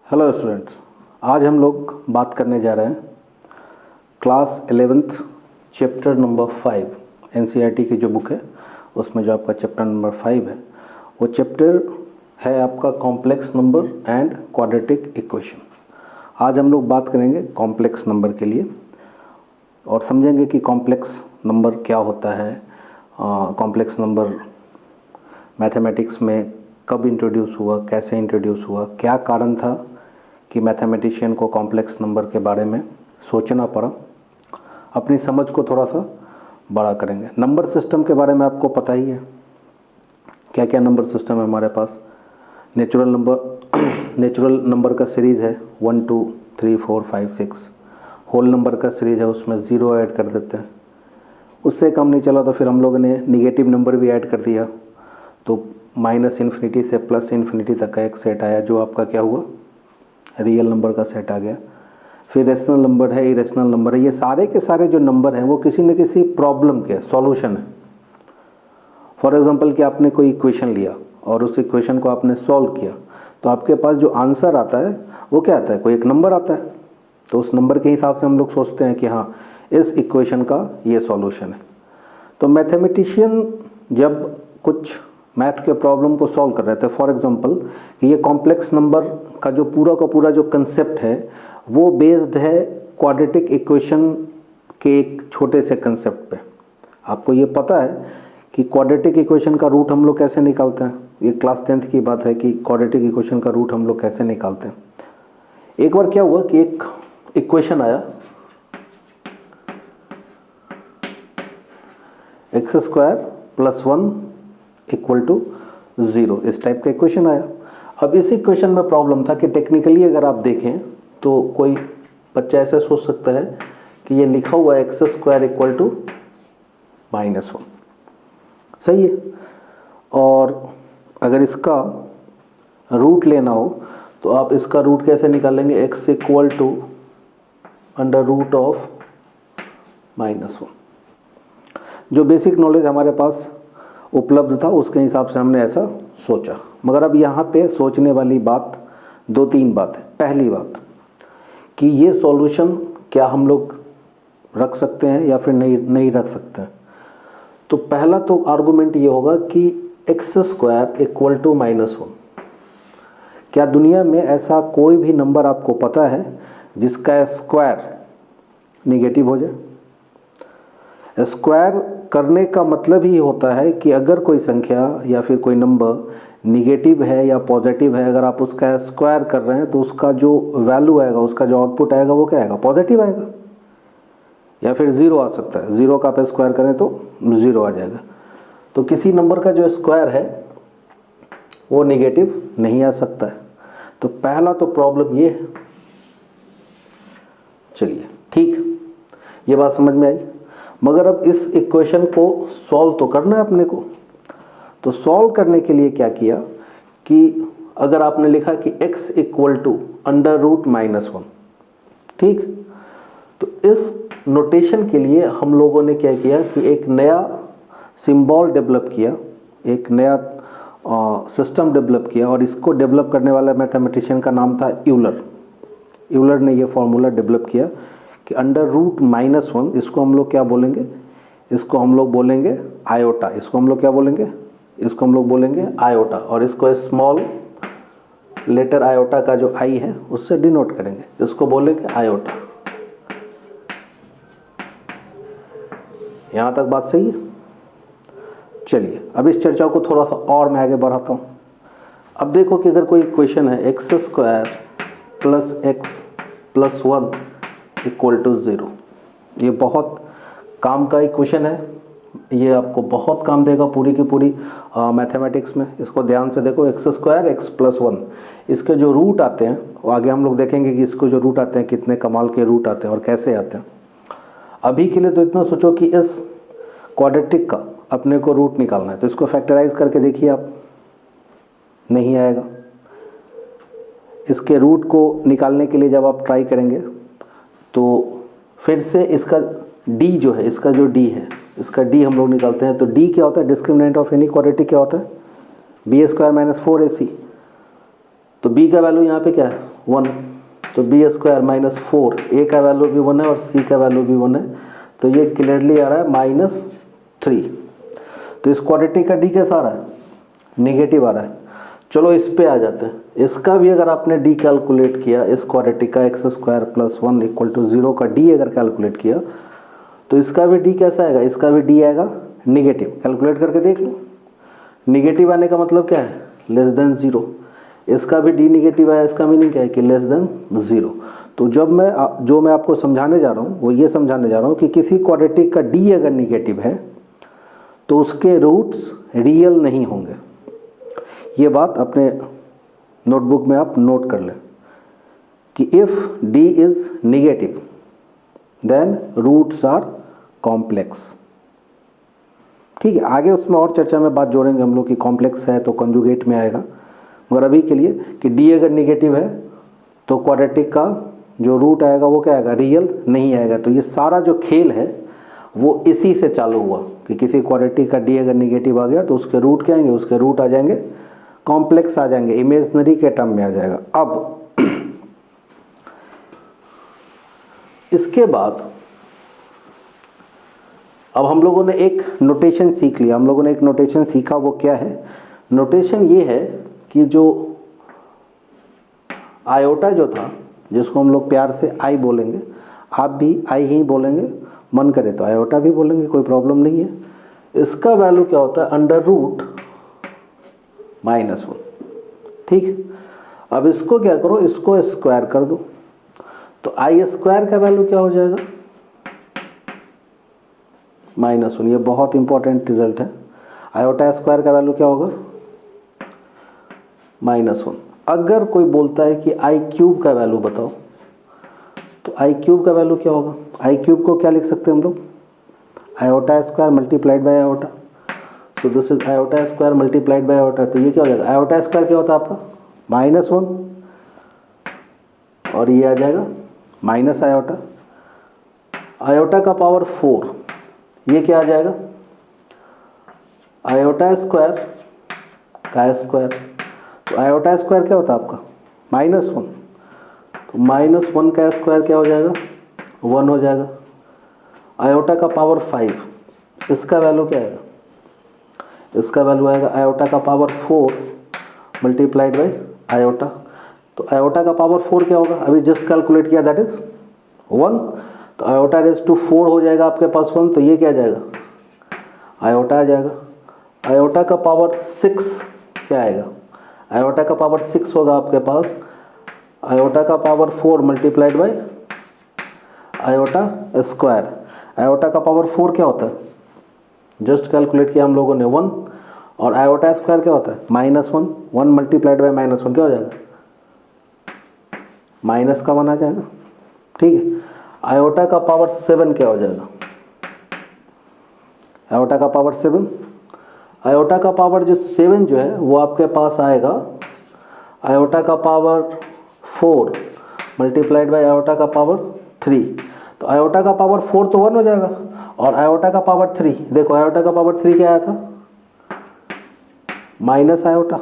Hello students, आज हम लोग बात करने जा रहे हैं class 11th chapter number 5 NCERT की जो बुक है उसमें जो आपका चैप्टर नंबर 5 है वो चैप्टर है आपका complex number and quadratic equation. आज हम लोग बात करेंगे कॉम्प्लेक्स नंबर के लिए और समझेंगे कि कॉम्प्लेक्स नंबर क्या होता है, कॉम्प्लेक्स नंबर मैथमेटिक्स में कब इंट्रोड्यूस हुआ, कैसे इंट्रोड्यूस हुआ, क्या कारण था कि मैथमेटिशियन को कॉम्प्लेक्स नंबर के बारे में सोचना पड़ा। अपनी समझ को थोड़ा सा बड़ा करेंगे। नंबर सिस्टम के बारे में आपको पता ही है, क्या क्या नंबर सिस्टम है हमारे पास। नेचुरल नंबर का सीरीज़ है 1 2 3 4 5 6। होल नंबर का सीरीज़ है, उसमें 0 ऐड कर देते हैं। उससे कम नहीं चला तो फिर हम लोगों ने निगेटिव नंबर भी ऐड कर दिया, तो -∞ से +∞ तक का एक सेट आया जो आपका क्या हुआ, रियल नंबर का सेट आ गया। फिर रेशनल नंबर है, इरेशनल नंबर है। ये सारे के सारे जो नंबर हैं वो किसी न किसी प्रॉब्लम के सॉल्यूशन है। फॉर एग्जांपल कि आपने कोई इक्वेशन लिया और उस इक्वेशन को आपने सॉल्व किया तो आपके पास जो आंसर आता है वो क्या आता है, कोई एक नंबर आता है। तो उस नंबर के हिसाब से हम लोग सोचते हैं कि हाँ इस इक्वेशन का ये सॉल्यूशन है। तो मैथमेटिशियन जब कुछ मैथ के प्रॉब्लम को सॉल्व कर रहे थे, फॉर एग्जांपल कि ये कॉम्प्लेक्स नंबर का जो पूरा जो कंसेप्ट है वो बेस्ड है क्वाड्रेटिक इक्वेशन के एक छोटे से कंसेप्ट पे। आपको ये पता है कि क्वाड्रेटिक इक्वेशन का रूट हम लोग कैसे निकालते हैं। ये क्लास 10th की बात है कि क्वाड्रेटिक इक्वेशन का रूट हम लोग कैसे निकालते हैं। एक बार क्या हुआ कि एक इक्वेशन आया x² + 1 = 0, इस टाइप का इक्वेशन आया। अब इस इक्वेशन में प्रॉब्लम था कि टेक्निकली अगर आप देखें तो कोई बच्चा ऐसे सोच सकता है कि ये लिखा हुआ है x² = -1, सही है। और अगर इसका रूट लेना हो तो आप इसका रूट कैसे निकालेंगे, x = √(-1). जो बेसिक नॉलेज हमारे पास उपलब्ध था उसके हिसाब से हमने ऐसा सोचा। मगर अब यहाँ पे सोचने वाली बात 2-3 बात है। पहली बात कि ये सॉल्यूशन क्या हम लोग रख सकते हैं या फिर नहीं रख सकते हैं। तो पहला तो आर्गुमेंट ये होगा कि x² = -1। क्या दुनिया में ऐसा कोई भी नंबर आपको पता है जिसका स्क्वायर निगेटिव हो जाए। स्क्वायर करने का मतलब ही होता है कि अगर कोई संख्या या फिर कोई नंबर निगेटिव है या पॉजिटिव है, अगर आप उसका स्क्वायर कर रहे हैं तो उसका जो वैल्यू आएगा, उसका जो आउटपुट आएगा वो क्या आएगा, पॉजिटिव आएगा। या फिर 0 आ सकता है, 0 का आप स्क्वायर करें तो 0 आ जाएगा। तो किसी नंबर का जो स्क्वायर है वो निगेटिव नहीं आ सकता है। तो पहला तो प्रॉब्लम ये है। चलिए ठीक, ये बात समझ में आई। मगर अब इस इक्वेशन को सॉल्व तो करना है अपने को। तो सॉल्व करने के लिए क्या किया कि अगर आपने लिखा कि x = √-1, ठीक, तो इस नोटेशन के लिए हम लोगों ने क्या किया कि एक नया सिंबल डेवलप किया, एक नया सिस्टम डेवलप किया। और इसको डेवलप करने वाला मैथमेटिशियन का नाम था यूलर। यूलर ने ये फॉर्मूला डेवलप किया कि √-1, इसको हम लोग क्या बोलेंगे, इसको हम लोग बोलेंगे आयोटा। इसको हम लोग क्या बोलेंगे, इसको हम लोग बोलेंगे आयोटा। और इसको स्मॉल लेटर आयोटा का जो आई है उससे डिनोट करेंगे, इसको बोलेंगे आयोटा। यहाँ तक बात सही है। चलिए अब इस चर्चा को थोड़ा सा और मैं आगे बढ़ाता हूँ। अब देखो कि अगर कोई इक्वेशन है x² + x + 1 = 0, ये बहुत काम का इक्वेशन है। ये आपको बहुत काम देगा पूरी की पूरी मैथमेटिक्स में। इसको ध्यान से देखो, x² x + 1, इसके जो रूट आते हैं वो आगे हम लोग देखेंगे कि इसको जो रूट आते हैं कितने कमाल के रूट आते हैं और कैसे आते हैं। अभी के लिए तो इतना सोचो कि इस क्वाड्रेटिक का अपने को रूट निकालना है, तो इसको फैक्टराइज करके देखिए आप, नहीं आएगा। इसके रूट को निकालने के लिए जब आप ट्राई करेंगे तो फिर से इसका d जो है, इसका जो d है, इसका d हम लोग निकालते हैं। तो d क्या होता है, डिस्क्रिमिनेंट ऑफ एनी क्वाड्रेटिक क्या होता है, b² - 4ac। तो b का वैल्यू यहाँ पे क्या है 1, तो बी स्क्वायर माइनस 4, ए का वैल्यू भी 1 है और सी का वैल्यू भी 1 है, तो ये क्लियरली आ रहा है -3। तो इस क्वाड्रेटिक का डी कैसा आ रहा है? नेगेटिव आ रहा है। चलो इस पे आ जाते हैं। इसका भी अगर आपने डी कैलकुलेट किया, इस क्वाड्रेटिक का x² + 1 = 0 का डी अगर कैलकुलेट किया, तो इसका भी डी कैसा आएगा? इसका भी डी आएगा निगेटिव। कैलकुलेट करके देख लो। निगेटिव आने का मतलब क्या है? <0। इसका भी डी निगेटिव आया, इसका मीनिंग क्या है कि <0। तो जो मैं आपको समझाने जा रहा हूँ वो ये समझाने जा रहा हूँ कि किसी क्वाड्रेटिक का डी अगर निगेटिव है तो उसके रूट्स रियल नहीं होंगे। ये बात अपने नोटबुक में आप नोट कर लें कि if D is negative then roots are complex. ठीक है, आगे उसमें और चर्चा में बात जोड़ेंगे हम लोग कि कॉम्प्लेक्स है तो कंजुगेट में आएगा, मगर अभी के लिए कि डी अगर निगेटिव है तो क्वाड्रेटिक का जो रूट आएगा वो क्या आएगा? रियल नहीं आएगा। तो ये सारा जो खेल है वो इसी से चालू हुआ कि किसी क्वाड्रेटिक का डी अगर निगेटिव आ गया तो उसके रूट क्या आएंगे? उसके रूट आ जाएंगे कॉम्प्लेक्स आ जाएंगे, इमेजनरी के टर्म में आ जाएगा। अब इसके बाद अब हम लोगों ने एक नोटेशन सीख लिया। हम लोगों ने एक नोटेशन सीखा, वो क्या है? नोटेशन ये है कि जो आयोटा जो था, जिसको हम लोग प्यार से आई बोलेंगे, आप भी आई ही बोलेंगे, मन करे तो आयोटा भी बोलेंगे, कोई प्रॉब्लम नहीं है। इसका वैल्यू क्या होता है? √-1। ठीक, अब इसको क्या करो? इसको स्क्वायर कर दो, तो I² का वैल्यू क्या हो जाएगा? -1। ये बहुत इंपॉर्टेंट रिजल्ट है। आयोटा स्क्वायर का वैल्यू क्या होगा? -1। अगर कोई बोलता है कि I³ का वैल्यू बताओ, तो I³ का वैल्यू क्या होगा? I³ को क्या लिख सकते हैं हम लोग? Iota square multiplied by iota. तो this is iota square multiplied by iota. तो ये क्या हो जाएगा? आयोटा स्क्वायर क्या होता है आपका? -1, और ये आ जाएगा माइनस आयोटा। आयोटा का पावर 4, ये क्या आ जाएगा? आयोटा स्क्वायर का स्क्वायर। तो आयोटा स्क्वायर क्या होता है आपका? -1। तो -1 का स्क्वायर क्या हो जाएगा? 1 हो जाएगा। आयोटा का पावर 5, इसका वैल्यू क्या आएगा? इसका वैल्यू आएगा आयोटा का पावर 4 मल्टीप्लाइड बाई आयोटा। तो आयोटा का पावर 4 क्या होगा? अभी जस्ट कैलकुलेट किया, दैट इज 1। तो आयोटा रेज़ टू 4 हो जाएगा आपके पास 1, तो ये क्या आ जाएगा? आयोटा आ जाएगा। आयोटा का पावर 6 क्या आएगा? आयोटा का पावर 6 होगा आपके पास आयोटा का power 4 multiplied by iota square. Iota का पावर 4 क्या होता है? जस्ट कैलकुलेट किया हम लोगों ने 1, और आयोटा स्क्वायर क्या होता है? -1। 1 मल्टीप्लाइड बाई -1 क्या हो जाएगा? माइनस का 1 आ जाएगा। ठीक है, आयोटा का पावर 7 क्या हो जाएगा? आयोटा का पावर 7, आयोटा का पावर जो 7 जो है वो आपके पास आएगा आयोटा का पावर 4 मल्टीप्लाइड बाई आयोटा का पावर 3। तो आयोटा का पावर 4 तो 1 हो जाएगा, और आयोटा का पावर 3, देखो आयोटा का पावर 3 क्या आया था? Minus iota.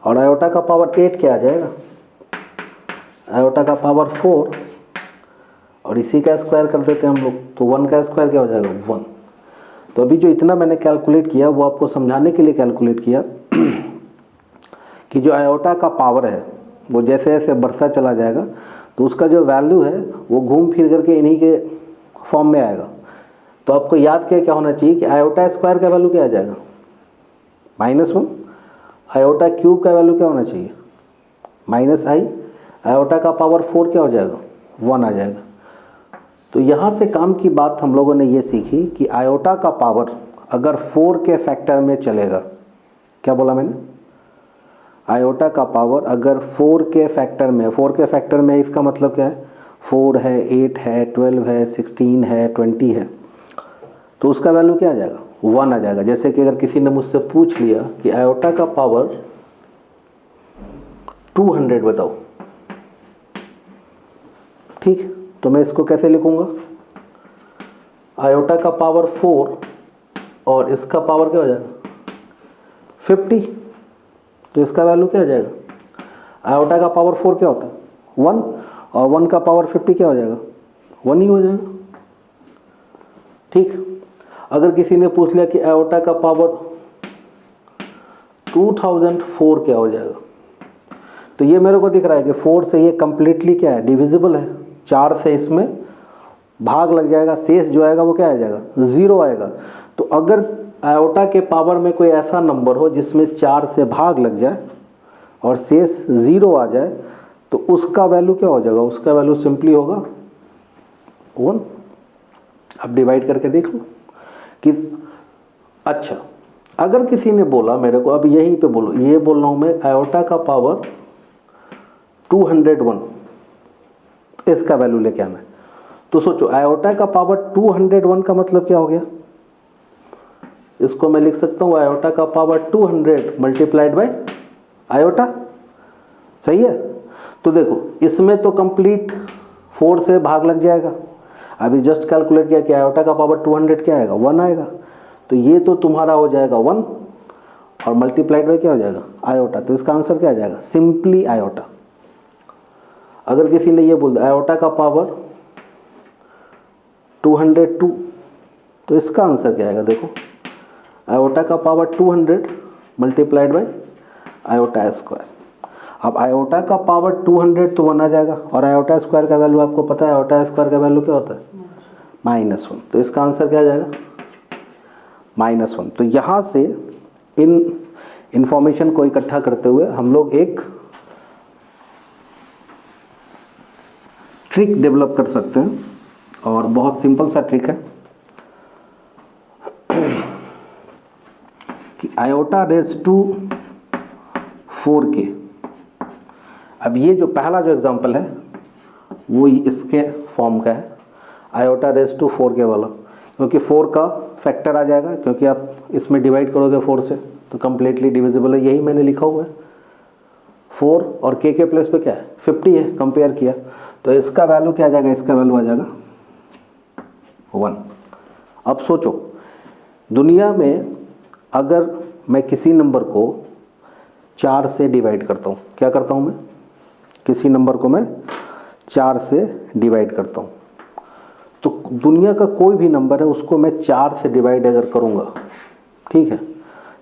और आयोटा का पावर 8 क्या आ जाएगा? आयोटा का पावर 4, और इसी का स्क्वायर कर देते हैं हम लोग, तो 1 का स्क्वायर क्या हो जाएगा? 1। तो अभी जो इतना मैंने कैलकुलेट किया वो आपको समझाने के लिए कैलकुलेट किया कि जो आयोटा का पावर है वो जैसे जैसे बढ़ता चला जाएगा तो उसका जो वैल्यू है वो घूम फिर करके इन्हीं के फॉर्म में आएगा। तो आपको याद क्या होना चाहिए कि आयोटा स्क्वायर का वैल्यू क्या आ जाएगा? -1। आयोटा क्यूब का वैल्यू क्या होना चाहिए? -i। आयोटा का पावर 4 क्या हो जाएगा? 1 आ जाएगा। तो यहाँ से काम की बात हम लोगों ने ये सीखी कि आयोटा का पावर अगर 4 के फैक्टर में चलेगा, क्या बोला मैंने? आयोटा का पावर अगर 4 के फैक्टर में, 4 के फैक्टर में इसका मतलब क्या है? 4 है, 8 है, 12 है, 16 है, 20 है, तो उसका वैल्यू क्या आ जाएगा? 1 आ जाएगा। जैसे कि अगर किसी ने मुझसे पूछ लिया कि आयोटा का पावर 200 बताओ, ठीक, तो मैं इसको कैसे लिखूंगा? आयोटा का पावर 4 और इसका पावर क्या हो जाएगा? 50। तो इसका वैल्यू क्या आ जाएगा? आयोटा का पावर 4 क्या होता है? 1, और 1 का पावर 50 क्या हो जाएगा, 1 ही हो जाएगा। ठीक, अगर किसी ने पूछ लिया कि आयोटा का पावर 2004 क्या हो जाएगा, तो ये मेरे को दिख रहा है कि 4 से ये कंप्लीटली क्या है, डिविजिबल है। 4 से इसमें भाग लग जाएगा, शेष जो आएगा वो क्या आ जाएगा, 0 आएगा। तो अगर आयोटा के पावर में कोई ऐसा नंबर हो जिसमें 4 से भाग लग जाए और शेष 0 आ जाए, तो उसका वैल्यू क्या हो जाएगा, उसका वैल्यू सिंपली होगा 1। अब डिवाइड करके देख लो कि अच्छा, अगर किसी ने बोला मेरे को, अब यहीं पे बोलो, ये बोल रहा हूँ मैं, आयोटा का पावर 201 इसका वैल्यू लेके आना है। तो सोचो आयोटा का पावर 201 का मतलब क्या हो गया, इसको मैं लिख सकता हूँ आयोटा का पावर 200 मल्टीप्लाइड बाय आयोटा। सही है। तो देखो इसमें तो कंप्लीट 4 से भाग लग जाएगा। अभी जस्ट कैलकुलेट किया कि आयोटा का पावर 200 क्या आएगा, 1 आएगा। तो ये तो तुम्हारा हो जाएगा 1 और मल्टीप्लाइड बाय क्या हो जाएगा, आयोटा। तो इसका आंसर क्या आ जाएगा, सिंपली आयोटा। अगर किसी ने ये बोल दिया आयोटा का पावर 202, तो इसका आंसर क्या आएगा, देखो आयोटा का power 200 multiplied by iota square. अब आयोटा का पावर 200 तो 1 आ जाएगा, और आयोटा स्क्वायर का वैल्यू आपको पता है, आयोटा स्क्वायर का वैल्यू क्या होता है, -1। तो इसका आंसर क्या आ जाएगा, -1। तो यहाँ से इन इंफॉर्मेशन को इकट्ठा करते हुए हम लोग एक ट्रिक डेवलप कर सकते हैं, और बहुत सिंपल सा ट्रिक है कि आयोटा रेज टू 4k। अब ये जो पहला जो एग्जांपल है वो इसके फॉर्म का है, आयोटा रेज टू 4k वाला, क्योंकि 4 का फैक्टर आ जाएगा, क्योंकि आप इसमें डिवाइड करोगे 4 से तो कम्प्लीटली डिविजिबल है। यही मैंने लिखा हुआ है, 4 और k के प्लेस पे क्या है, 50 है, कंपेयर किया। तो इसका वैल्यू क्या आ जाएगा, इसका वैल्यू आ जाएगा 1। अब सोचो दुनिया में अगर मैं किसी नंबर को 4 से डिवाइड करता हूँ, क्या करता हूँ मैं, किसी नंबर को मैं 4 से डिवाइड करता हूँ, तो दुनिया का कोई भी नंबर है उसको मैं 4 से डिवाइड अगर करूँगा, ठीक है,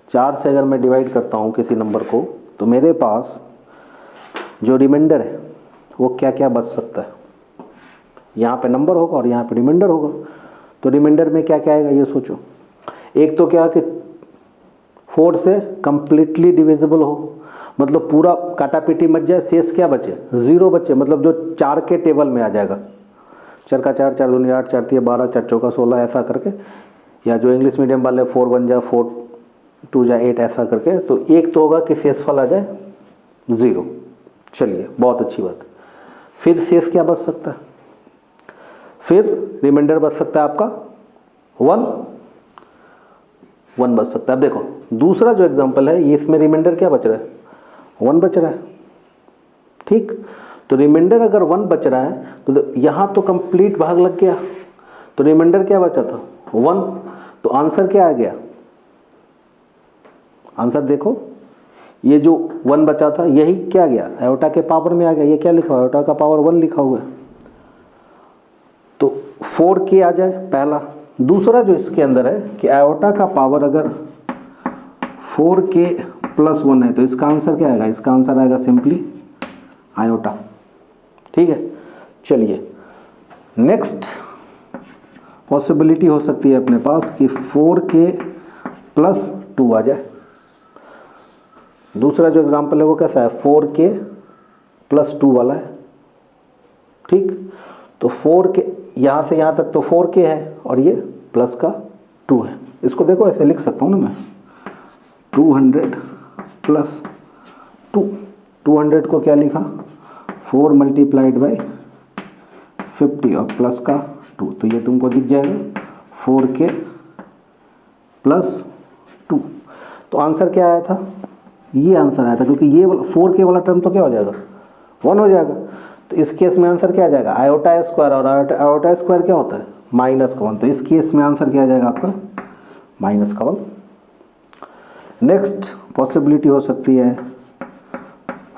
4 से अगर मैं डिवाइड करता हूँ किसी नंबर को, तो मेरे पास जो रिमाइंडर है वो क्या क्या बच सकता है। यहाँ पे नंबर होगा और यहाँ पे रिमाइंडर होगा। तो रिमाइंडर में क्या क्या आएगा ये सोचो। एक तो क्या कि 4 से कंप्लीटली डिविजिबल हो, मतलब पूरा काटा पीटी मच जाए, शेष क्या बचे, 0 बचे, मतलब जो 4 के टेबल में आ जाएगा, 4 का 4, 4 दूनी 8, 4 3 12, 4 चौका 16 ऐसा करके, या जो इंग्लिश मीडियम वाले 4 1 जा 4 2 जा 8 ऐसा करके। तो एक तो होगा कि शेषफल आ जाए 0, चलिए बहुत अच्छी बात। फिर शेष क्या बच सकता है, फिर रिमाइंडर बच सकता है आपका 1 बच सकता है। अब देखो दूसरा जो एग्जांपल है ये, इसमें रिमाइंडर क्या बच रहा है, 1 बच रहा है, ठीक। तो रिमाइंडर अगर 1 बच रहा है तो यहाँ तो कंप्लीट भाग लग गया, तो रिमाइंडर क्या बचा था, 1। तो आंसर क्या आ गया, आंसर देखो ये जो 1 बचा था यही क्या गया, आयोटा के पावर में आ गया। ये क्या लिखा हुआ है, आयोटा का पावर 1 लिखा हुआ है। तो 4k आ जाए पहला। दूसरा जो इसके अंदर है कि आयोटा का पावर अगर 4k + 1 है, तो इसका आंसर क्या आएगा, इसका आंसर आएगा सिंपली आयोटा, ठीक है। चलिए नेक्स्ट पॉसिबिलिटी हो सकती है अपने पास कि 4k + 2 आ जाए। दूसरा जो एग्जांपल है वो कैसा है, 4k + 2 वाला है, ठीक। तो 4k यहाँ से यहाँ तक तो 4k है और ये प्लस का 2 है। इसको देखो ऐसे लिख सकता हूँ ना मैं, 200 + 2। 200 को क्या लिखा, 4 मल्टीप्लाइड बाय 50 और प्लस का 2। तो ये तुमको दिख जाएगा 4k + 2। तो आंसर क्या आया था, ये आंसर आया था, क्योंकि ये 4k वाला टर्म तो क्या हो जाएगा, 1 हो जाएगा। तो इस केस में आंसर क्या आ जाएगा, आयोटा स्क्वायर, और आयोटा स्क्वायर क्या होता है, -1। तो इस केस में आंसर क्या आ जाएगा आपका, -1। नेक्स्ट पॉसिबिलिटी हो सकती है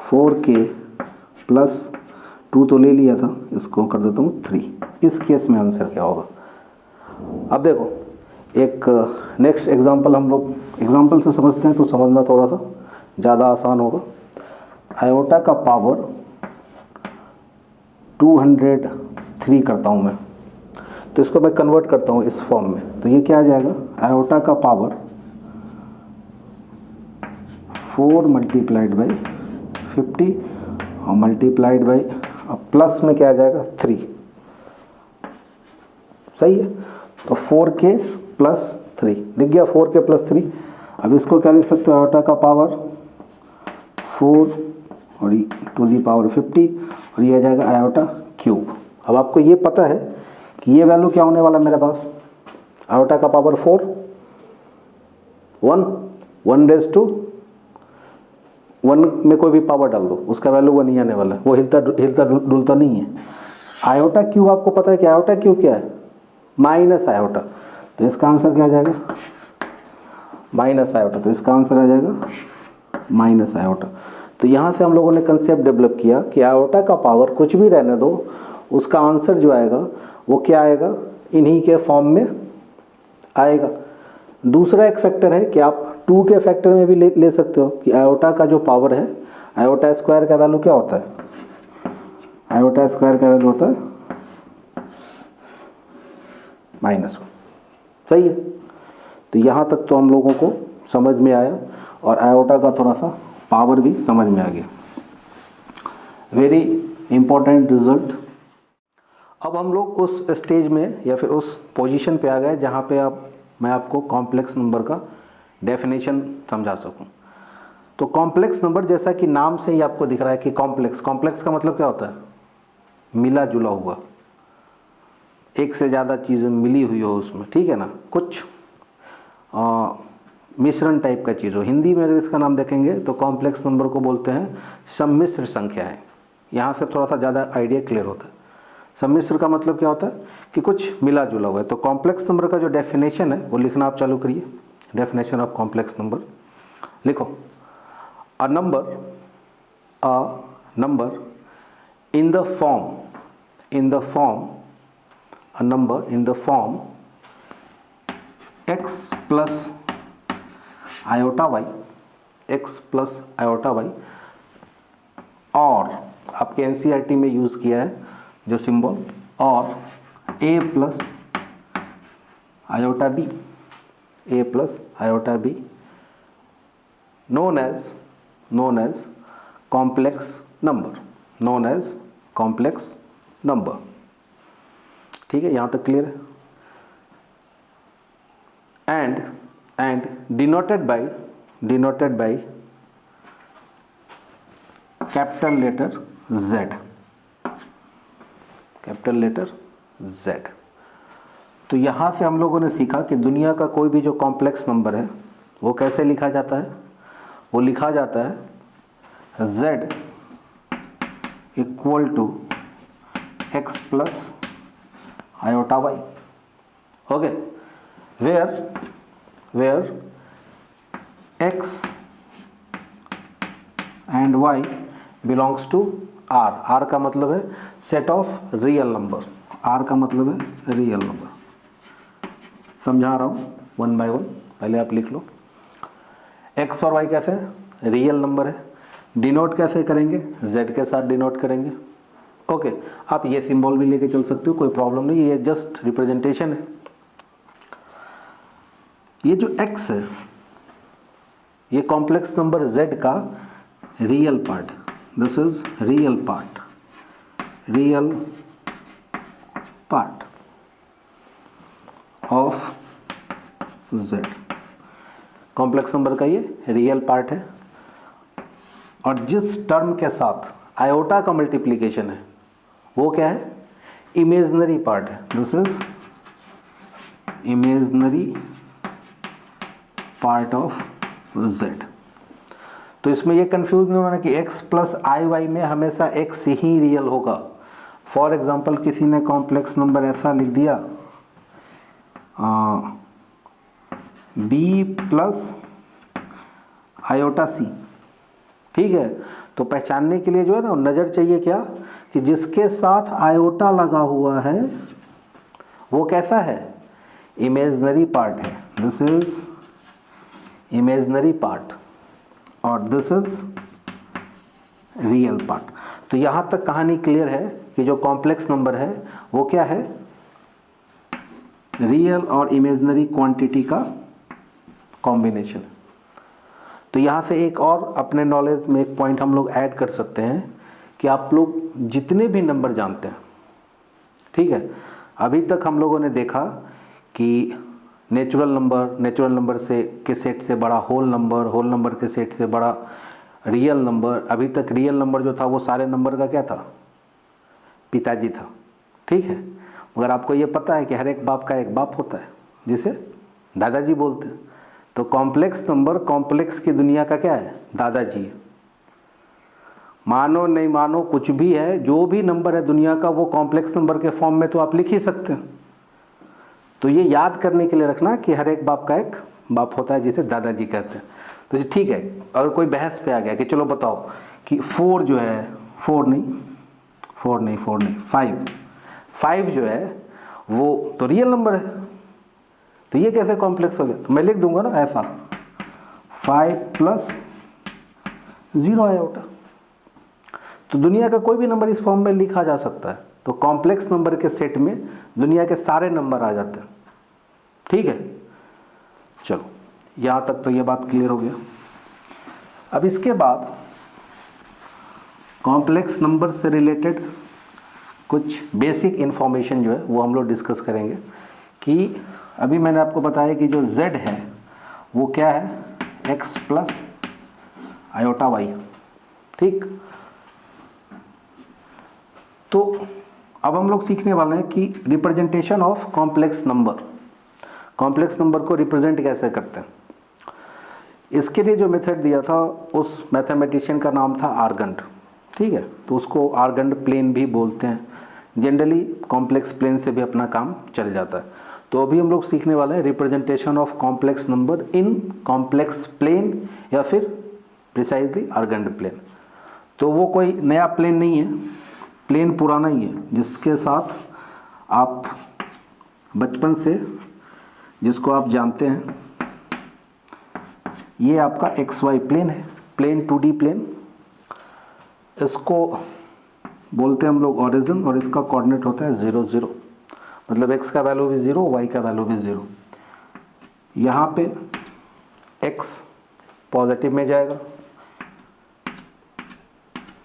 4k + 2 तो ले लिया था, इसको कर देता हूँ 3। इस केस में आंसर क्या होगा? अब देखो एक नेक्स्ट एग्जांपल हम लोग एग्जांपल से समझते हैं तो समझना थोड़ा सा ज़्यादा आसान होगा। आयोटा का पावर 203 करता हूँ मैं, तो इसको मैं कन्वर्ट करता हूँ इस फॉर्म में, तो ये क्या आ जाएगा? आयोटा का पावर 4 मल्टीप्लाइड बाई 50 और मल्टीप्लाइड बाई प्लस में क्या आ जाएगा? 3। सही है, तो 4k प्लस 3 दिख गया, 4k प्लस 3। अब इसको क्या लिख सकते हो? आयोटा का पावर 4 और टू दी पावर 50 और ये आ जाएगा आयोटा क्यूब। अब आपको ये पता है कि ये वैल्यू क्या होने वाला है मेरे पास? आयोटा का पावर 4 1 रेज़ टू 1 में कोई भी पावर डाल दो उसका वैल्यू 1 ही आने वाला है, वो हिलता डुलता नहीं है। आयोटा क्यूब आपको पता है कि आयोटा क्यूब क्या है? माइनस आयोटा, तो इसका आंसर क्या आ जाएगा? माइनस आयोटा, तो इसका आंसर आ जाएगा माइनस आयोटा। तो यहाँ से हम लोगों ने कंसेप्ट डेवलप किया कि आयोटा का पावर कुछ भी रहने दो, उसका आंसर जो आएगा वो क्या आएगा? इन्हीं के फॉर्म में आएगा। दूसरा एक फैक्टर है कि आप 2 के फैक्टर में भी ले सकते हो कि आयोटा का जो पावर है, आयोटा स्क्वायर का वैल्यू क्या होता है? आयोटा स्क्वायर का वैल्यू होता है -1। सही है, तो यहाँ तक तो हम लोगों को समझ में आया और आयोटा का थोड़ा सा पावर भी समझ में आ गया। Very important result. अब हम लोग उस स्टेज में या फिर उस पोजीशन पे आ गए जहाँ पे मैं आपको कॉम्प्लेक्स नंबर का डेफिनेशन समझा सकूं। तो कॉम्प्लेक्स नंबर जैसा कि नाम से ही आपको दिख रहा है कि कॉम्प्लेक्स का मतलब क्या होता है? मिला जुला हुआ, एक से ज़्यादा चीज़ें मिली हुई हो उसमें, ठीक है ना, कुछ मिश्रण टाइप का चीज़ हो। हिंदी में अगर इसका नाम देखेंगे तो कॉम्प्लेक्स नंबर को बोलते हैं सम्मिश्र संख्याएं। यहाँ से थोड़ा सा ज़्यादा आइडिया क्लियर होता है। सम्मिश्र का मतलब क्या होता है कि कुछ मिला जुला हुआ है। तो कॉम्प्लेक्स नंबर का जो डेफिनेशन है वो लिखना आप चालू करिए। डेफिनेशन ऑफ कॉम्प्लेक्स नंबर लिखो। A number in the form a number in the form x plus iota y और आपके NCERT में यूज़ किया है जो सिंबल, और a plus iota b known as complex number। ठीक है, यहाँ तक क्लियर है। And denoted by capital letter Z। तो यहाँ से हम लोगों ने सीखा कि दुनिया का कोई भी जो कॉम्प्लेक्स नंबर है वो कैसे लिखा जाता है? वो लिखा जाता है Z equal to x plus iota y। Okay, where x and y belongs to R का मतलब है set of real number, R का मतलब है रियल नंबर। समझा रहा हूँ 1 by 1, पहले आप लिख लो। x और y कैसे है? रियल नंबर है। डिनोट कैसे करेंगे? z के साथ डिनोट करेंगे। ओके, आप ये सिंबल भी लेके चल सकते हो, कोई प्रॉब्लम नहीं, ये जस्ट रिप्रेजेंटेशन है। ये जो x है ये कॉम्प्लेक्स नंबर z का real part, this is real part of z। Complex number का ये रियल पार्ट है और जिस टर्म के साथ आयोटा का मल्टीप्लिकेशन है वो क्या है? इमेजिनरी पार्ट है, this is imaginary part of z। तो इसमें ये कंफ्यूज नहीं होना कि x प्लस आई वाई में हमेशा x ही रियल होगा। फॉर एग्जांपल किसी ने कॉम्प्लेक्स नंबर ऐसा लिख दिया b प्लस आयोटा c, ठीक है, तो पहचानने के लिए जो है ना नज़र चाहिए क्या कि जिसके साथ आयोटा लगा हुआ है वो कैसा है, इमेजनरी पार्ट है, दिस इज इमेजनरी पार्ट और दिस इज रियल पार्ट। तो यहाँ तक कहानी क्लियर है कि जो कॉम्प्लेक्स नंबर है वो क्या है, रियल और इमेजनरी क्वांटिटी का कॉम्बिनेशन। तो यहाँ से एक और अपने नॉलेज में एक पॉइंट हम लोग ऐड कर सकते हैं कि आप लोग जितने भी नंबर जानते हैं, ठीक है, अभी तक हम लोगों ने देखा कि नेचुरल नंबर से के सेट से बड़ा होल नंबर के सेट से बड़ा रियल नंबर। अभी तक रियल नंबर जो था वो सारे नंबर का क्या था, पिताजी था, ठीक है। मगर आपको ये पता है कि हर एक बाप का एक बाप होता है जिसे दादाजी बोलते हैं। तो कॉम्प्लेक्स नंबर, कॉम्प्लेक्स की दुनिया का क्या है, दादाजी है। मानो नहीं मानो कुछ भी है, जो भी नंबर है दुनिया का वो कॉम्प्लेक्स नंबर के फॉर्म में तो आप लिख ही सकते हैं। तो ये याद करने के लिए रखना कि हर एक बाप का एक बाप होता है जिसे दादाजी कहते हैं। तो जी ठीक है, अगर कोई बहस पे आ गया कि चलो बताओ कि 4 जो है, 4 नहीं 5 जो है वो तो रियल नंबर है, तो ये कैसे कॉम्प्लेक्स हो गया। तो मैं लिख दूंगा ना ऐसा, 5 + 0 आयोटा। तो दुनिया का कोई भी नंबर इस फॉर्म में लिखा जा सकता है। तो कॉम्प्लेक्स नंबर के सेट में दुनिया के सारे नंबर आ जाते हैं, ठीक है। चलो यहाँ तक तो ये बात क्लियर हो गया। अब इसके बाद कॉम्प्लेक्स नंबर से रिलेटेड कुछ बेसिक इन्फॉर्मेशन जो है वो हम लोग डिस्कस करेंगे। कि अभी मैंने आपको बताया कि जो z है वो क्या है, x + i, ठीक। तो अब हम लोग सीखने वाले हैं कि रिप्रेजेंटेशन ऑफ कॉम्प्लेक्स नंबर को रिप्रेजेंट कैसे करते हैं। इसके लिए जो मेथड दिया था उस मैथमेटिशियन का नाम था आर्गंड, ठीक है। तो उसको आर्गंड प्लेन भी बोलते हैं। जनरली कॉम्प्लेक्स प्लेन से भी अपना काम चल जाता है। तो अभी हम लोग सीखने वाले हैं representation of complex number in complex plane या फिर प्रिसाइजली आर्गंड प्लेन। तो वो कोई नया प्लेन नहीं है, प्लेन पुराना ही है जिसके साथ आप बचपन से जिसको आप जानते हैं। ये आपका XY प्लेन है, प्लेन 2D प्लेन। इसको बोलते हैं हम लोग ओरिजिन और इसका कोऑर्डिनेट होता है 0 0, मतलब x का वैल्यू भी 0, y का वैल्यू भी 0। यहाँ पे x पॉजिटिव में जाएगा,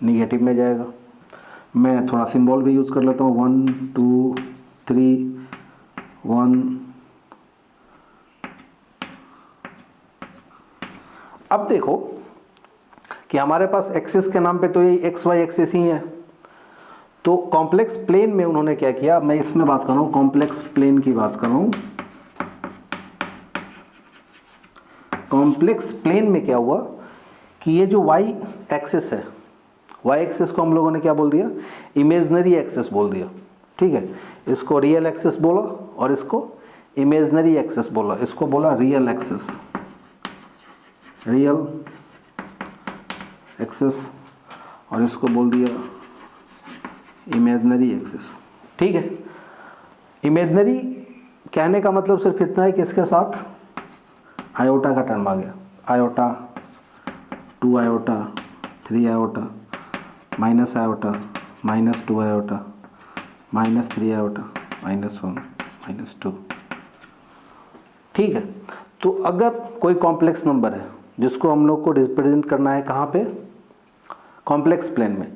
निगेटिव में जाएगा। मैं थोड़ा सिंबल भी यूज़ कर लेता हूँ, 1 2 3 1। अब देखो कि हमारे पास एक्सिस के नाम पे तो ये XY एक्सिस ही है। तो कॉम्प्लेक्स प्लेन में उन्होंने क्या किया, मैं इसमें बात कर रहा हूँ, कॉम्प्लेक्स प्लेन की बात कर रहा हूँ। कॉम्प्लेक्स प्लेन में क्या हुआ कि ये जो Y एक्सिस है, Y एक्सिस को हम लोगों ने क्या बोल दिया, इमेजनरी एक्सिस बोल दिया, ठीक है। इसको रियल एक्सिस बोला और इसको इमेजनरी एक्सिस बोला। इसको बोला रियल एक्सिस, रियल एक्सिस, और इसको बोल दिया इमेजनरी एक्सिस, ठीक है। इमेजनरी कहने का मतलब सिर्फ इतना है कि इसके साथ आयोटा का टर्म आ गया, iota, 2 iota, 3 iota, -iota, -2 iota, -3 iota, -1 -2, ठीक है। तो अगर कोई कॉम्प्लेक्स नंबर है जिसको हम लोग को रिप्रेजेंट करना है कहाँ पे, कॉम्प्लेक्स प्लेन में।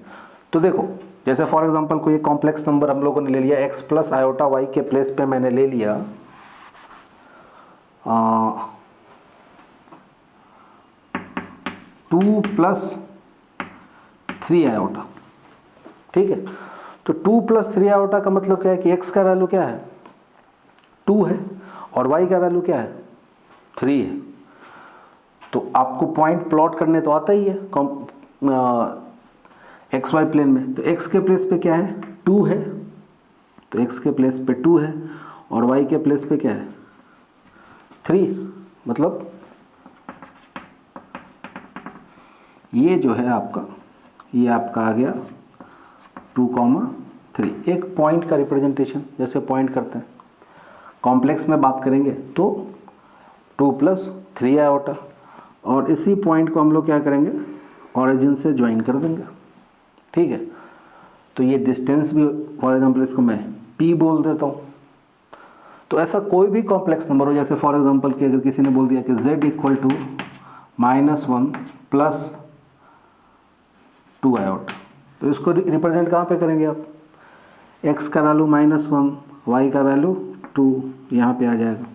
तो देखो जैसे फॉर एग्जांपल कोई कॉम्प्लेक्स नंबर हम लोगों ने ले लिया, x + i के प्लेस पे मैंने ले लिया 2 + 3 आयोटा, ठीक है। तो 2 + 3 आयोटा का मतलब क्या है कि x का वैल्यू क्या है, 2 है, और y का वैल्यू क्या है, 3 है। तो आपको पॉइंट प्लॉट करने तो आता ही है XY प्लेन में। तो x के प्लेस पे क्या है, 2 है, तो x के प्लेस पे 2 है, और y के प्लेस पे क्या है, 3। मतलब ये जो है आपका, ये आपका आ गया 2,3 एक पॉइंट का रिप्रेजेंटेशन, जैसे पॉइंट करते हैं। कॉम्प्लेक्स में बात करेंगे तो 2 + 3 आयोटा, और इसी पॉइंट को हम लोग क्या करेंगे, ऑरिजिन से ज्वाइन कर देंगे। ठीक है, तो ये डिस्टेंस भी, फॉर एग्जांपल इसको मैं p बोल देता हूँ। तो ऐसा कोई भी कॉम्प्लेक्स नंबर हो, जैसे फॉर एग्जांपल कि अगर किसी ने बोल दिया कि z = -1 + 2 आयोटा, तो इसको रिप्रेजेंट कहाँ पे करेंगे आप, x का वैल्यू -1, y का वैल्यू 2, यहाँ पे आ जाएगा।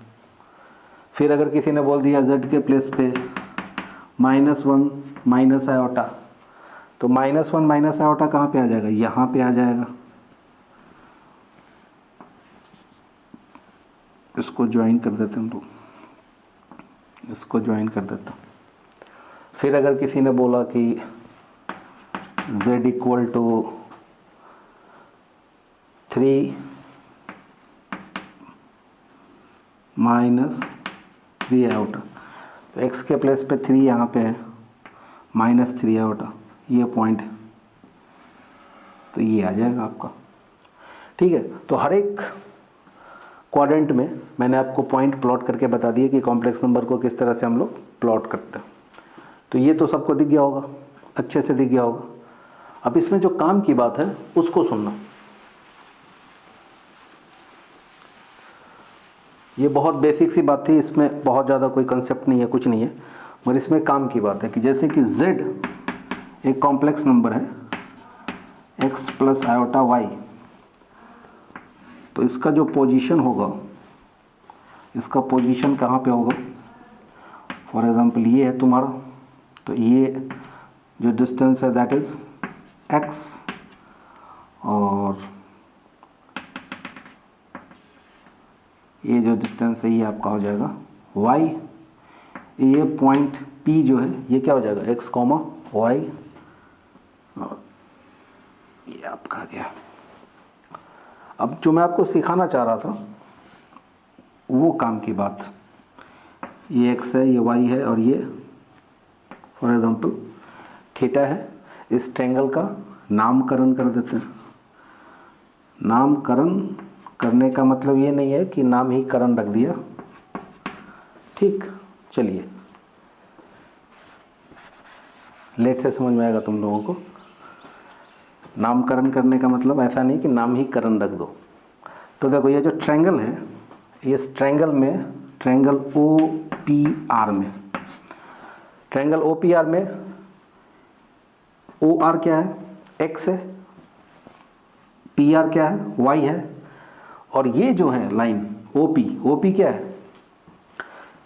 फिर अगर किसी ने बोल दिया z के प्लेस पे -1 - आयोटा, तो -1 - आयोटा कहाँ पे आ जाएगा, यहाँ पे आ जाएगा। इसको ज्वाइन कर देते हैं हम लोग, इसको ज्वाइन कर देता हूँ। फिर अगर किसी ने बोला कि z = 3 - 3 आयोटा, तो x के प्लेस पे 3 यहाँ पे है, -3 आयोटा, ये पॉइंट है, तो ये आ जाएगा आपका। ठीक है, तो हर एक क्वाड्रेंट में मैंने आपको पॉइंट प्लॉट करके बता दिए कि कॉम्प्लेक्स नंबर को किस तरह से हम लोग प्लॉट करते हैं। तो ये तो सबको दिख गया होगा, अच्छे से दिख गया होगा। अब इसमें जो काम की बात है उसको सुनना। ये बहुत बेसिक सी बात थी, इसमें बहुत ज़्यादा कोई कंसेप्ट नहीं है, कुछ नहीं है, मगर इसमें काम की बात है कि जैसे कि z एक कॉम्प्लेक्स नंबर है, x + आयोटा y, तो इसका जो पोजीशन होगा, इसका पोजीशन कहाँ पे होगा, फॉर एग्जांपल ये है तुम्हारा, तो ये जो डिस्टेंस है दैट इज़ x, और ये जो डिस्टेंस है ये आपका हो जाएगा y। ये पॉइंट P जो है ये क्या हो जाएगा, x, y, और ये आपका गया। अब जो मैं आपको सिखाना चाह रहा था वो काम की बात, ये x है, ये y है, और ये फॉर एग्जांपल थीटा है। इस ट्रायंगल का नामकरण कर देते हैं। नामकरण करने का मतलब ये नहीं है कि नाम ही करण रख दिया। ठीक, चलिए लेट से समझ में आएगा तुम लोगों को। नामकरण करने का मतलब ऐसा नहीं कि नाम ही करण रख दो। तो देखो ये जो ट्रायंगल है, इस ट्रायंगल में, ट्रायंगल OPR में, ट्रायंगल OPR में OR क्या है, x है, PR क्या है, y है, और ये जो है लाइन OP क्या है,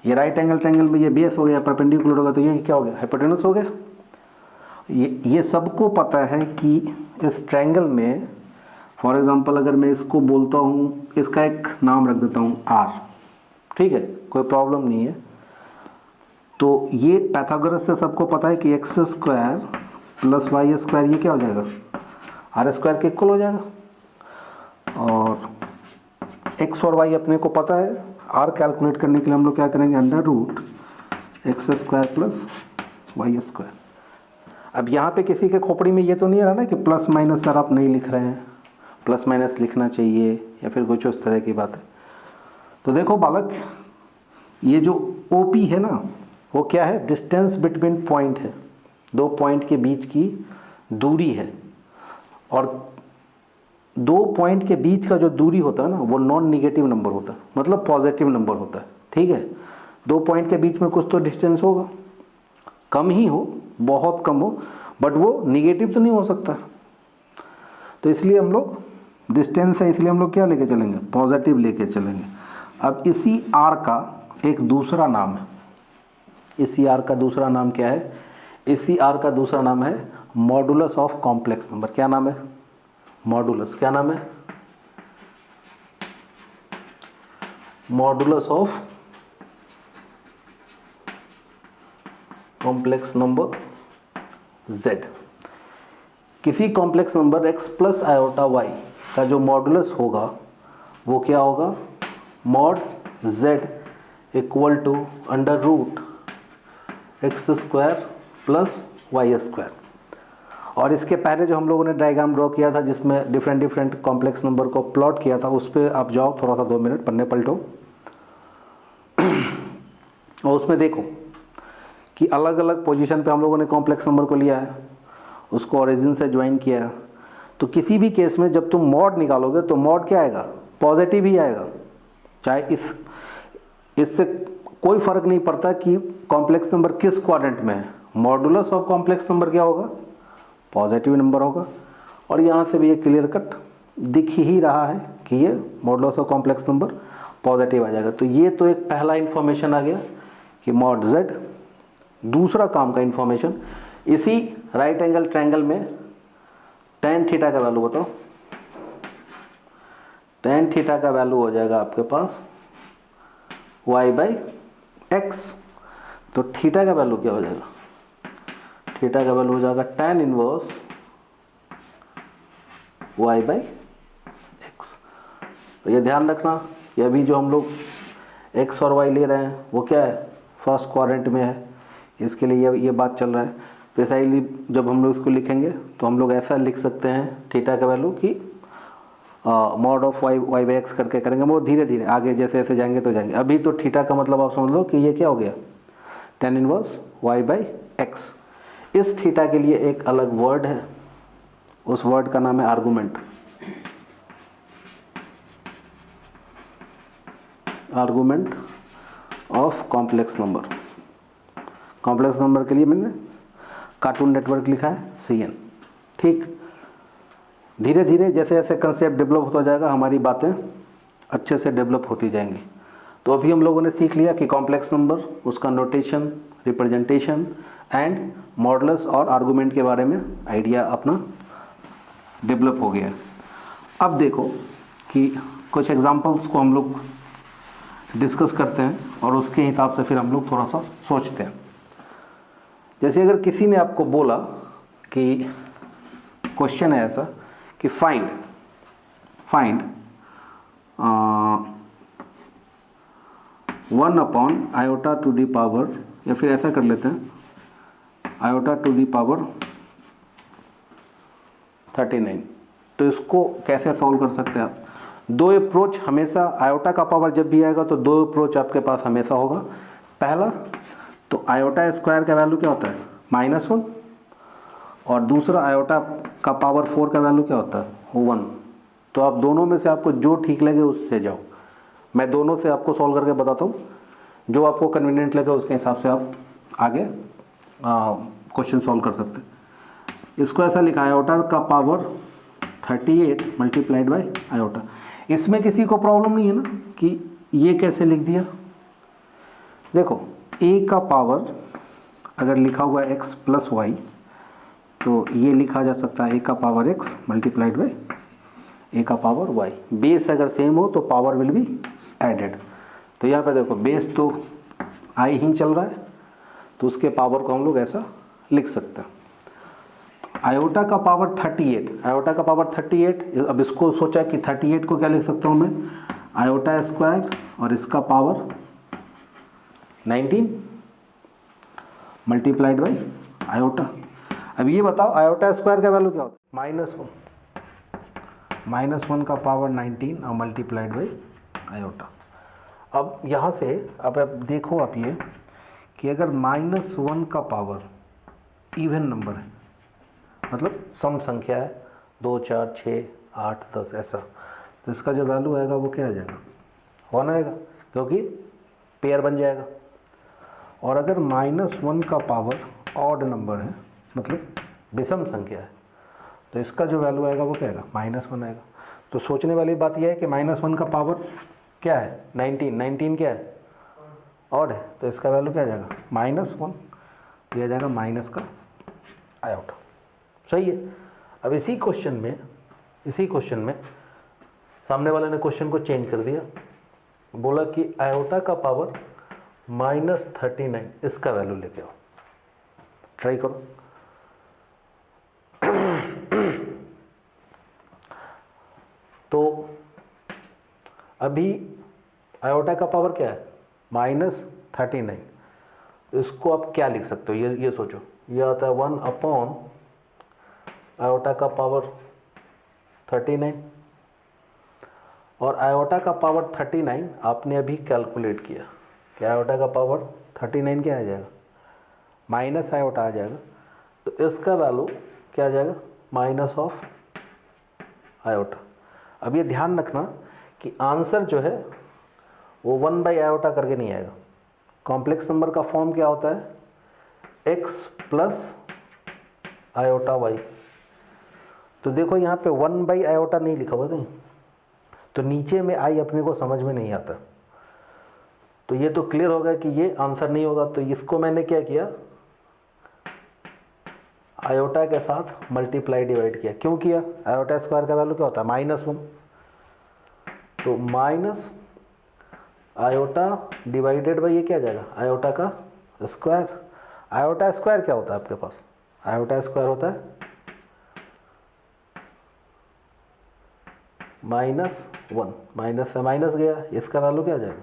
ये राइट एंगल ट्रायंगल में ये बेस हो गया, परपेंडिकुलर होगा, तो ये क्या हो गया, हाइपोटेनस हो गया। ये सबको पता है कि इस ट्रायंगल में, फॉर एग्जांपल अगर मैं इसको बोलता हूँ, इसका एक नाम रख देता हूँ R, ठीक है, कोई प्रॉब्लम नहीं है। तो ये पाइथागोरस से सबको पता है कि x² + y² ये क्या हो जाएगा, R² के इक्वल हो जाएगा। और x और y अपने को पता है, r कैलकुलेट करने के लिए हम लोग क्या करेंगे, √x² + y²। अब यहाँ पे किसी के खोपड़ी में ये तो नहीं रहा ना कि प्लस माइनस सर आप नहीं लिख रहे हैं, प्लस माइनस लिखना चाहिए या फिर कुछ उस तरह की बात है। तो देखो बालक, ये जो OP है ना, वो क्या है, डिस्टेंस बिटवीन पॉइंट है, दो पॉइंट के बीच की दूरी है। और दो पॉइंट के बीच का जो दूरी होता है ना, वो नॉन निगेटिव नंबर होता है, मतलब पॉजिटिव नंबर होता है। ठीक है, दो पॉइंट के बीच में कुछ तो डिस्टेंस होगा, कम ही हो, बहुत कम हो, बट वो निगेटिव तो नहीं हो सकता। तो इसलिए हम लोग, डिस्टेंस है इसलिए हम लोग क्या लेके चलेंगे, पॉजिटिव लेके चलेंगे। अब इसी R का एक दूसरा नाम है, इसी R का दूसरा नाम क्या है, इसी R का दूसरा नाम है मॉडुलस ऑफ कॉम्प्लेक्स नंबर। क्या नाम है, मॉडुलस, क्या नाम है, modulus of complex number Z। किसी complex number x + iota y का जो मॉडुलस होगा वो क्या होगा, मॉड Z = √x² + y²। और इसके पहले जो हम लोगों ने डायग्राम ड्रॉ किया था जिसमें डिफरेंट कॉम्प्लेक्स नंबर को प्लॉट किया था, उस पर आप जाओ, थोड़ा सा 2 मिनट पन्ने पलटो और उसमें देखो कि अलग अलग पोजीशन पे हम लोगों ने कॉम्प्लेक्स नंबर को लिया है, उसको ओरिजिन से ज्वाइन किया है। तो किसी भी केस में जब तुम मॉड निकालोगे तो मॉड क्या आएगा, पॉजिटिव ही आएगा। चाहे इससे कोई फर्क नहीं पड़ता कि कॉम्प्लेक्स नंबर किस क्वाड्रेंट में है, मॉडुलस ऑफ कॉम्प्लेक्स नंबर क्या होगा, पॉजिटिव नंबर होगा। और यहाँ से भी ये क्लियर कट दिख ही रहा है कि ये modulus of complex number positive आ जाएगा। तो ये तो एक पहला इन्फॉर्मेशन आ गया कि मॉड z। दूसरा काम का इन्फॉर्मेशन, इसी राइट एंगल ट्रायंगल में tan थीटा का वैल्यू बताओ। tan थीटा का वैल्यू हो जाएगा आपके पास y/x। तो थीटा का वैल्यू क्या हो जाएगा, थीटा का वैल्यू हो जाएगा tan इनवर्स y/x। तो ये ध्यान रखना कि अभी जो हम लोग x और y ले रहे हैं वो क्या है, फर्स्ट क्वाड्रेंट में है, इसके लिए ये बात चल रहा है। प्रिसाइजली जब हम लोग इसको लिखेंगे तो हम लोग ऐसा लिख सकते हैं थीटा का वैल्यू कि मॉड ऑफ y/x करके करेंगे, वो धीरे धीरे आगे जैसे जैसे जाएंगे तो जाएंगे। अभी तो थीटा का मतलब आप समझ लो कि ये क्या हो गया, tan इनवर्स y/x। इस थीटा के लिए एक अलग वर्ड है, उस वर्ड का नाम है argument. Argument of complex number. Complex number के लिए मैंने कार्टून नेटवर्क लिखा है CN। ठीक, धीरे धीरे जैसे जैसे कंसेप्ट डेवलप होता जाएगा हमारी बातें अच्छे से डेवलप होती जाएंगी। तो अभी हम लोगों ने सीख लिया कि कॉम्प्लेक्स नंबर, उसका नोटेशन, रिप्रेजेंटेशन एंड मॉडुलस और आर्गुमेंट के बारे में आइडिया अपना डेवलप हो गया। अब देखो कि कुछ एग्जांपल्स को हम लोग डिस्कस करते हैं और उसके हिसाब से फिर हम लोग थोड़ा सा सोचते हैं। जैसे अगर किसी ने आपको बोला कि क्वेश्चन है ऐसा कि find 1 upon iota to the power, या फिर ऐसा कर लेते हैं आयोटा टू दी पावर 39। तो इसको कैसे सॉल्व कर सकते हैं आप, दो अप्रोच हमेशा, आयोटा का पावर जब भी आएगा तो दो अप्रोच आपके पास हमेशा होगा। पहला तो आयोटा स्क्वायर का वैल्यू क्या होता है, -1, और दूसरा आयोटा का पावर 4 का वैल्यू क्या होता है, 1। तो आप दोनों में से आपको जो ठीक लगे उससे जाओ। मैं दोनों से आपको सॉल्व करके बताता हूँ, जो आपको कन्वीनियंट लगे उसके हिसाब से आप आगे क्वेश्चन सॉल्व कर सकते हैं। इसको ऐसा लिखा है आयोटा का पावर 38 मल्टीप्लाइड बाई आयोटा। इसमें किसी को प्रॉब्लम नहीं है ना कि ये कैसे लिख दिया। देखो a का पावर अगर लिखा हुआ है x प्लस वाई, तो ये लिखा जा सकता है a का power x multiplied by a का पावर y। बेस अगर सेम हो तो पावर विल बी एडेड। तो यहाँ पे देखो बेस तो i ही चल रहा है, तो उसके पावर को हम लोग ऐसा लिख सकते हैं। आयोटा का पावर 38, आयोटा का पावर 38। अब इसको सोचा कि 38 को क्या लिख सकता हूँ मैं, आयोटा स्क्वायर और इसका पावर 19 मल्टीप्लाइड बाई आयोटा। अब ये बताओ आयोटा स्क्वायर का वैल्यू क्या होता है, -1 का पावर 19 और मल्टीप्लाइड बाई आयोटा। अब यहाँ से अब देखो आप ये कि अगर -1 का पावर इवन नंबर है, मतलब सम संख्या है, 2 4 6 8 10 ऐसा, तो इसका जो वैल्यू आएगा वो क्या आ जाएगा, 1 आएगा, क्योंकि पेयर बन जाएगा। और अगर -1 का पावर ऑड नंबर है, मतलब विषम संख्या है, तो इसका जो वैल्यू आएगा वो क्या आएगा, -1 आएगा। तो सोचने वाली बात यह है कि -1 का पावर क्या है, 19 क्या है, ऑड है, तो इसका वैल्यू क्या आ जाएगा, -1, यह आ जाएगा माइनस का आयोटा। सही है। अब इसी क्वेश्चन में सामने वाले ने क्वेश्चन को चेंज कर दिया, बोला कि आयोटा का पावर -39, इसका वैल्यू लेके आओ। ट्राई करो। तो अभी आयोटा का पावर क्या है, -39। इसको आप क्या लिख सकते हो, ये सोचो। ये आता है 1 अपॉन आयोटा का पावर 39 और आयोटा का पावर 39 आपने अभी कैलकुलेट किया कि आयोटा का पावर 39 क्या आ जाएगा, माइनस आयोटा आ जाएगा, तो इसका वैल्यू क्या आ जाएगा, माइनस ऑफ आयोटा। अब ये ध्यान रखना कि आंसर जो है वो 1/आयोटा करके नहीं आएगा। कॉम्प्लेक्स नंबर का फॉर्म क्या होता है, x प्लस आयोटा y। तो देखो यहाँ पे 1/आयोटा नहीं लिखा हुआ कहीं, तो नीचे में आई अपने को समझ में नहीं आता। तो ये तो क्लियर होगा कि ये आंसर नहीं होगा। तो इसको मैंने क्या किया, आयोटा के साथ मल्टीप्लाई डिवाइड किया। क्यों किया, आयोटा स्क्वायर का वैल्यू क्या होता है, -1। तो माइनस आयोटा डिवाइडेड बाई ये क्या आ जाएगा, आयोटा का स्क्वायर। आयोटा स्क्वायर क्या होता है आपके पास, आयोटा स्क्वायर होता है -1, माइनस से माइनस गया, इसका वैल्यू क्या आ जाएगा,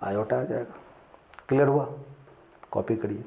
आयोटा आ जाएगा। क्लियर हुआ, कॉपी करिए।